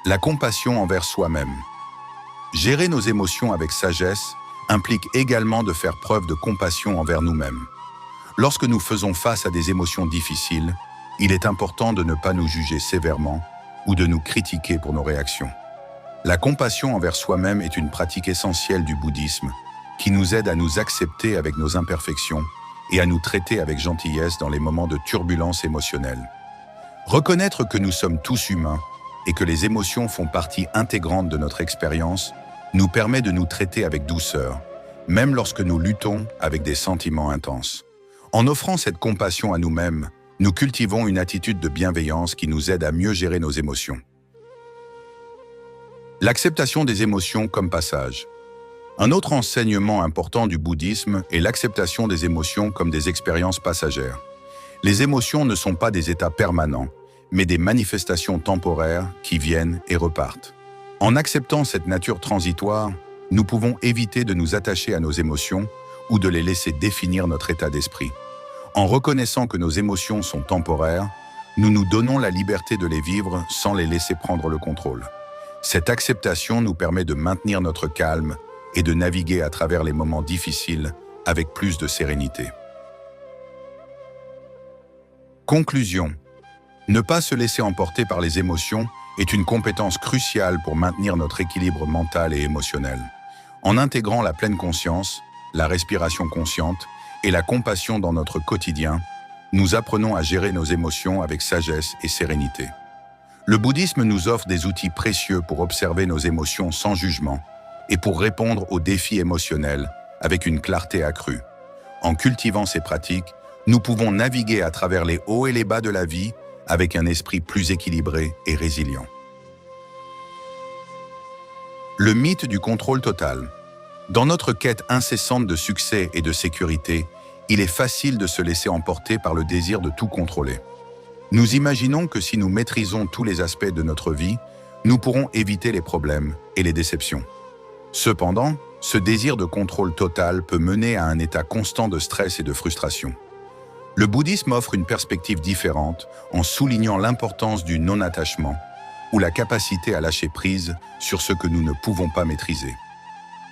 La compassion envers soi-même. Gérer nos émotions avec sagesse implique également de faire preuve de compassion envers nous-mêmes. Lorsque nous faisons face à des émotions difficiles, il est important de ne pas nous juger sévèrement ou de nous critiquer pour nos réactions. La compassion envers soi-même est une pratique essentielle du bouddhisme qui nous aide à nous accepter avec nos imperfections et à nous traiter avec gentillesse dans les moments de turbulence émotionnelle. Reconnaître que nous sommes tous humains et que les émotions font partie intégrante de notre expérience nous permet de nous traiter avec douceur, même lorsque nous luttons avec des sentiments intenses. En offrant cette compassion à nous-mêmes, nous cultivons une attitude de bienveillance qui nous aide à mieux gérer nos émotions. L'acceptation des émotions comme passage. Un autre enseignement important du bouddhisme est l'acceptation des émotions comme des expériences passagères. Les émotions ne sont pas des états permanents, mais des manifestations temporaires qui viennent et repartent. En acceptant cette nature transitoire, nous pouvons éviter de nous attacher à nos émotions ou de les laisser définir notre état d'esprit. En reconnaissant que nos émotions sont temporaires, nous nous donnons la liberté de les vivre sans les laisser prendre le contrôle. Cette acceptation nous permet de maintenir notre calme et de naviguer à travers les moments difficiles avec plus de sérénité. Conclusion. Ne pas se laisser emporter par les émotions est une compétence cruciale pour maintenir notre équilibre mental et émotionnel. En intégrant la pleine conscience, la respiration consciente et la compassion dans notre quotidien, nous apprenons à gérer nos émotions avec sagesse et sérénité. Le bouddhisme nous offre des outils précieux pour observer nos émotions sans jugement et pour répondre aux défis émotionnels avec une clarté accrue. En cultivant ces pratiques, nous pouvons naviguer à travers les hauts et les bas de la vie avec un esprit plus équilibré et résilient. Le mythe du contrôle total. Dans notre quête incessante de succès et de sécurité, il est facile de se laisser emporter par le désir de tout contrôler. Nous imaginons que si nous maîtrisons tous les aspects de notre vie, nous pourrons éviter les problèmes et les déceptions. Cependant, ce désir de contrôle total peut mener à un état constant de stress et de frustration. Le bouddhisme offre une perspective différente en soulignant l'importance du non-attachement ou la capacité à lâcher prise sur ce que nous ne pouvons pas maîtriser.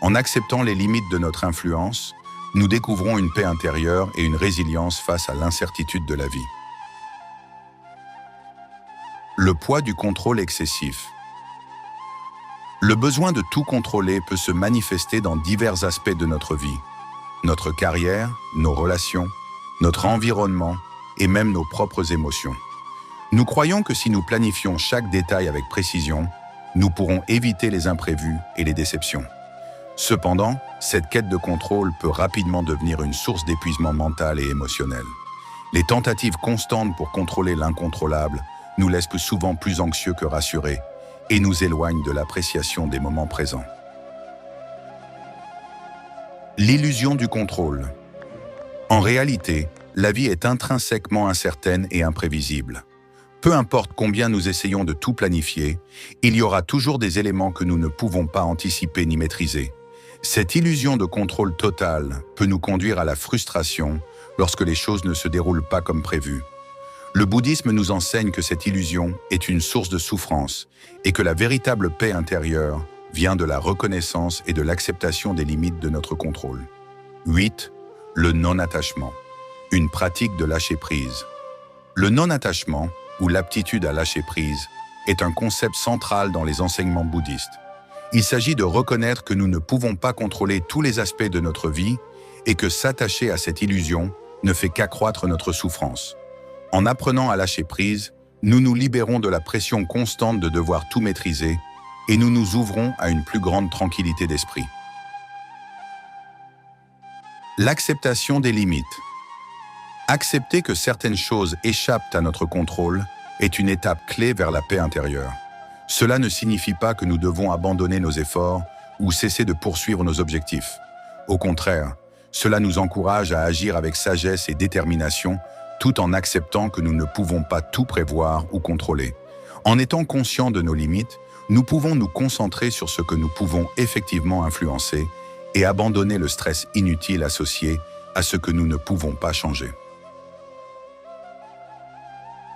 En acceptant les limites de notre influence, nous découvrons une paix intérieure et une résilience face à l'incertitude de la vie. Le poids du contrôle excessif. Le besoin de tout contrôler peut se manifester dans divers aspects de notre vie. Notre carrière, nos relations, notre environnement et même nos propres émotions. Nous croyons que si nous planifions chaque détail avec précision, nous pourrons éviter les imprévus et les déceptions. Cependant, cette quête de contrôle peut rapidement devenir une source d'épuisement mental et émotionnel. Les tentatives constantes pour contrôler l'incontrôlable nous laissent souvent plus anxieux que rassurés et nous éloignent de l'appréciation des moments présents. L'illusion du contrôle. En réalité, la vie est intrinsèquement incertaine et imprévisible. Peu importe combien nous essayons de tout planifier, il y aura toujours des éléments que nous ne pouvons pas anticiper ni maîtriser. Cette illusion de contrôle total peut nous conduire à la frustration lorsque les choses ne se déroulent pas comme prévu. Le bouddhisme nous enseigne que cette illusion est une source de souffrance et que la véritable paix intérieure vient de la reconnaissance et de l'acceptation des limites de notre contrôle. 8. Le non-attachement. Une pratique de lâcher-prise. Le non-attachement, ou l'aptitude à lâcher prise, est un concept central dans les enseignements bouddhistes. Il s'agit de reconnaître que nous ne pouvons pas contrôler tous les aspects de notre vie et que s'attacher à cette illusion ne fait qu'accroître notre souffrance. En apprenant à lâcher prise, nous nous libérons de la pression constante de devoir tout maîtriser et nous nous ouvrons à une plus grande tranquillité d'esprit. L'acceptation des limites. Accepter que certaines choses échappent à notre contrôle est une étape clé vers la paix intérieure. Cela ne signifie pas que nous devons abandonner nos efforts ou cesser de poursuivre nos objectifs. Au contraire, cela nous encourage à agir avec sagesse et détermination, tout en acceptant que nous ne pouvons pas tout prévoir ou contrôler. En étant conscients de nos limites, nous pouvons nous concentrer sur ce que nous pouvons effectivement influencer et abandonner le stress inutile associé à ce que nous ne pouvons pas changer.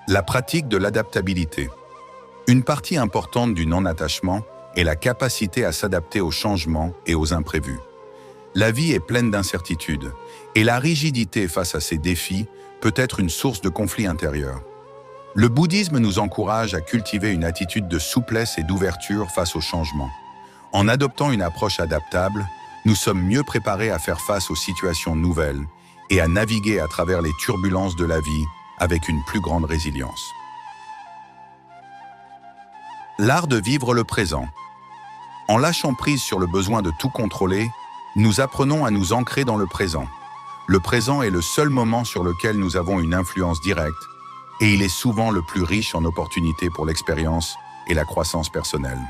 La pratique de l'adaptabilité. Une partie importante du non-attachement est la capacité à s'adapter aux changements et aux imprévus. La vie est pleine d'incertitudes, et la rigidité face à ces défis peut être une source de conflits intérieurs. Le bouddhisme nous encourage à cultiver une attitude de souplesse et d'ouverture face aux changements. En adoptant une approche adaptable, nous sommes mieux préparés à faire face aux situations nouvelles et à naviguer à travers les turbulences de la vie avec une plus grande résilience. L'art de vivre le présent. En lâchant prise sur le besoin de tout contrôler, nous apprenons à nous ancrer dans le présent. Le présent est le seul moment sur lequel nous avons une influence directe et il est souvent le plus riche en opportunités pour l'expérience et la croissance personnelle.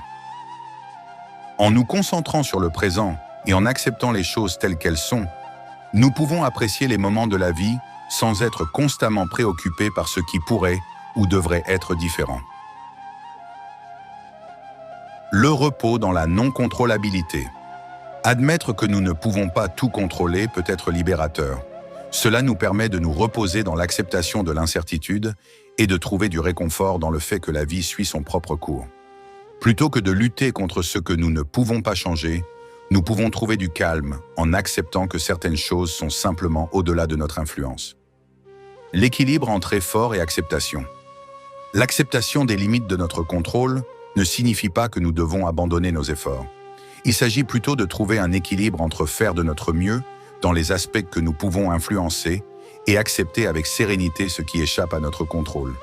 En nous concentrant sur le présent et en acceptant les choses telles qu'elles sont, nous pouvons apprécier les moments de la vie sans être constamment préoccupés par ce qui pourrait ou devrait être différent. Le repos dans la non-contrôlabilité. Admettre que nous ne pouvons pas tout contrôler peut être libérateur. Cela nous permet de nous reposer dans l'acceptation de l'incertitude et de trouver du réconfort dans le fait que la vie suit son propre cours. Plutôt que de lutter contre ce que nous ne pouvons pas changer, nous pouvons trouver du calme en acceptant que certaines choses sont simplement au-delà de notre influence. L'équilibre entre effort et acceptation. L'acceptation des limites de notre contrôle ne signifie pas que nous devons abandonner nos efforts. Il s'agit plutôt de trouver un équilibre entre faire de notre mieux dans les aspects que nous pouvons influencer et accepter avec sérénité ce qui échappe à notre contrôle.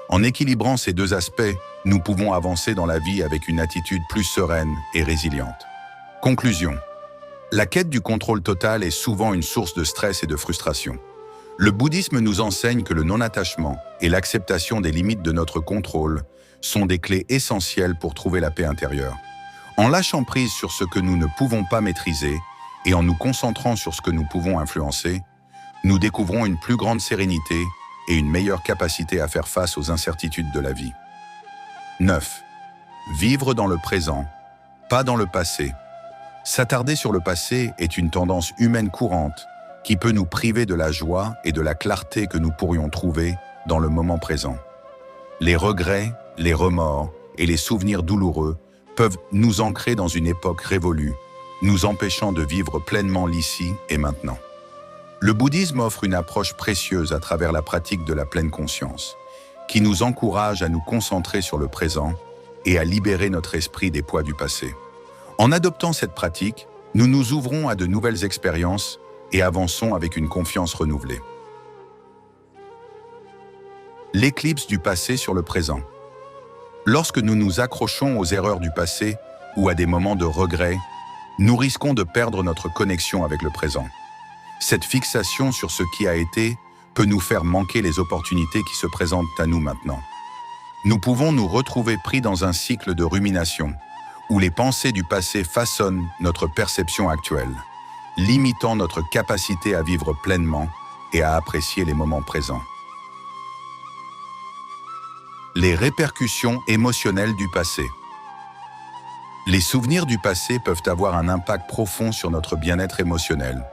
En équilibrant ces deux aspects, nous pouvons avancer dans la vie avec une attitude plus sereine et résiliente. Conclusion. La quête du contrôle total est souvent une source de stress et de frustration. Le bouddhisme nous enseigne que le non-attachement et l'acceptation des limites de notre contrôle sont des clés essentielles pour trouver la paix intérieure. En lâchant prise sur ce que nous ne pouvons pas maîtriser et en nous concentrant sur ce que nous pouvons influencer, nous découvrons une plus grande sérénité et une meilleure capacité à faire face aux incertitudes de la vie. 9. Vivre dans le présent, pas dans le passé. S'attarder sur le passé est une tendance humaine courante qui peut nous priver de la joie et de la clarté que nous pourrions trouver dans le moment présent. Les regrets, les remords et les souvenirs douloureux peuvent nous ancrer dans une époque révolue, nous empêchant de vivre pleinement l'ici et maintenant. Le bouddhisme offre une approche précieuse à travers la pratique de la pleine conscience, qui nous encourage à nous concentrer sur le présent et à libérer notre esprit des poids du passé. En adoptant cette pratique, nous nous ouvrons à de nouvelles expériences et avançons avec une confiance renouvelée. L'éclipse du passé sur le présent. Lorsque nous nous accrochons aux erreurs du passé ou à des moments de regret, nous risquons de perdre notre connexion avec le présent. Cette fixation sur ce qui a été peut nous faire manquer les opportunités qui se présentent à nous maintenant. Nous pouvons nous retrouver pris dans un cycle de rumination, où les pensées du passé façonnent notre perception actuelle, limitant notre capacité à vivre pleinement et à apprécier les moments présents. Les répercussions émotionnelles du passé. Les souvenirs du passé peuvent avoir un impact profond sur notre bien-être émotionnel.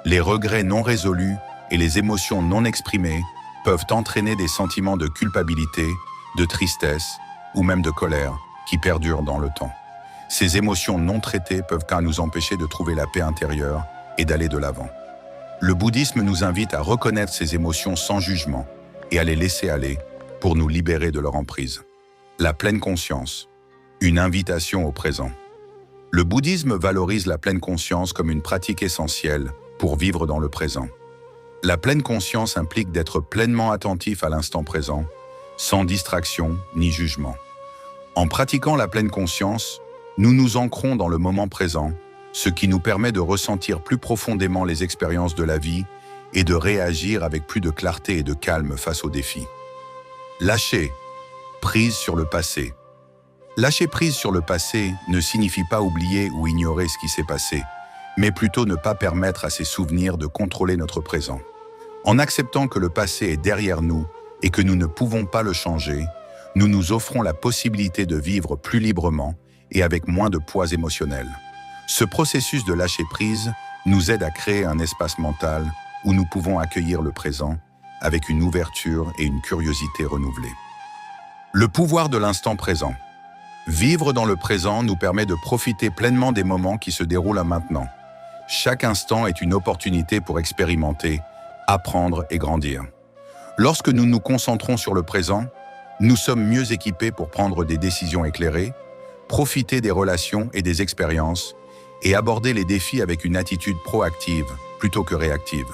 Les regrets non résolus et les émotions non exprimées peuvent entraîner des sentiments de culpabilité, de tristesse ou même de colère qui perdurent dans le temps. Ces émotions non traitées peuvent car nous empêcher de trouver la paix intérieure et d'aller de l'avant. Le bouddhisme nous invite à reconnaître ces émotions sans jugement et à les laisser aller pour nous libérer de leur emprise. La pleine conscience, une invitation au présent. Le bouddhisme valorise la pleine conscience comme une pratique essentielle pour vivre dans le présent. La pleine conscience implique d'être pleinement attentif à l'instant présent, sans distraction ni jugement. En pratiquant la pleine conscience, nous nous ancrons dans le moment présent, ce qui nous permet de ressentir plus profondément les expériences de la vie et de réagir avec plus de clarté et de calme face aux défis. Lâcher, Prise sur le passé. Lâcher prise sur le passé ne signifie pas oublier ou ignorer ce qui s'est passé, mais plutôt ne pas permettre à ces souvenirs de contrôler notre présent. En acceptant que le passé est derrière nous et que nous ne pouvons pas le changer, nous nous offrons la possibilité de vivre plus librement et avec moins de poids émotionnel. Ce processus de lâcher prise nous aide à créer un espace mental où nous pouvons accueillir le présent avec une ouverture et une curiosité renouvelée. Le pouvoir de l'instant présent. Vivre dans le présent nous permet de profiter pleinement des moments qui se déroulent maintenant. Chaque instant est une opportunité pour expérimenter, apprendre et grandir. Lorsque nous nous concentrons sur le présent, nous sommes mieux équipés pour prendre des décisions éclairées, profiter des relations et des expériences et aborder les défis avec une attitude proactive plutôt que réactive.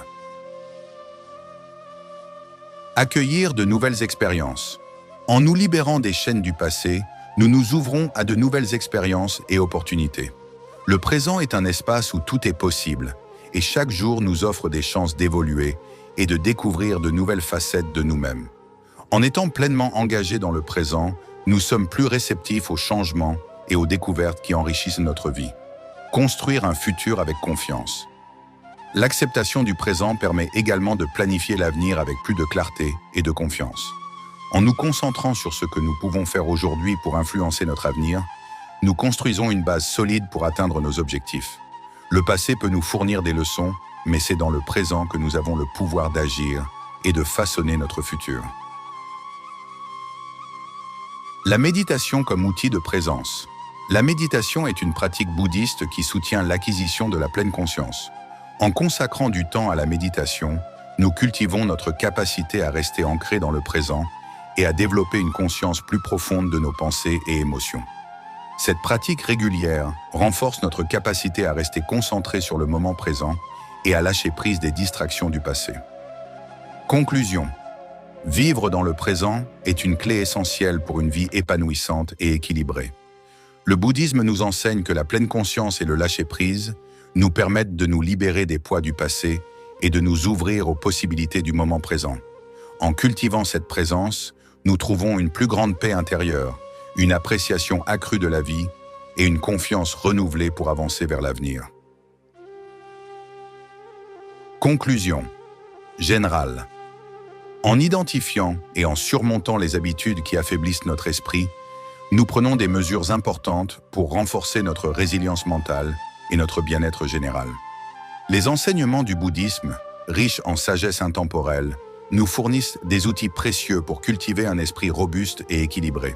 Accueillir de nouvelles expériences. En nous libérant des chaînes du passé, nous nous ouvrons à de nouvelles expériences et opportunités. Le présent est un espace où tout est possible et chaque jour nous offre des chances d'évoluer et de découvrir de nouvelles facettes de nous-mêmes. En étant pleinement engagés dans le présent, nous sommes plus réceptifs aux changements et aux découvertes qui enrichissent notre vie. Construire un futur avec confiance. L'acceptation du présent permet également de planifier l'avenir avec plus de clarté et de confiance. En nous concentrant sur ce que nous pouvons faire aujourd'hui pour influencer notre avenir, nous construisons une base solide pour atteindre nos objectifs. Le passé peut nous fournir des leçons, mais c'est dans le présent que nous avons le pouvoir d'agir et de façonner notre futur. La méditation comme outil de présence. La méditation est une pratique bouddhiste qui soutient l'acquisition de la pleine conscience. En consacrant du temps à la méditation, nous cultivons notre capacité à rester ancrés dans le présent et à développer une conscience plus profonde de nos pensées et émotions. Cette pratique régulière renforce notre capacité à rester concentrés sur le moment présent et à lâcher prise des distractions du passé. Conclusion. Vivre dans le présent est une clé essentielle pour une vie épanouissante et équilibrée. Le bouddhisme nous enseigne que la pleine conscience et le lâcher-prise nous permettent de nous libérer des poids du passé et de nous ouvrir aux possibilités du moment présent. En cultivant cette présence, nous trouvons une plus grande paix intérieure, une appréciation accrue de la vie et une confiance renouvelée pour avancer vers l'avenir. Conclusion générale. En identifiant et en surmontant les habitudes qui affaiblissent notre esprit, nous prenons des mesures importantes pour renforcer notre résilience mentale et notre bien-être général. Les enseignements du bouddhisme, riches en sagesse intemporelle, nous fournissent des outils précieux pour cultiver un esprit robuste et équilibré.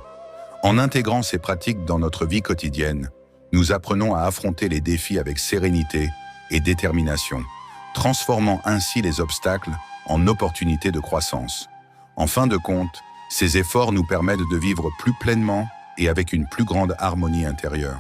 En intégrant ces pratiques dans notre vie quotidienne, nous apprenons à affronter les défis avec sérénité et détermination, transformant ainsi les obstacles en opportunités de croissance. En fin de compte, ces efforts nous permettent de vivre plus pleinement et avec une plus grande harmonie intérieure.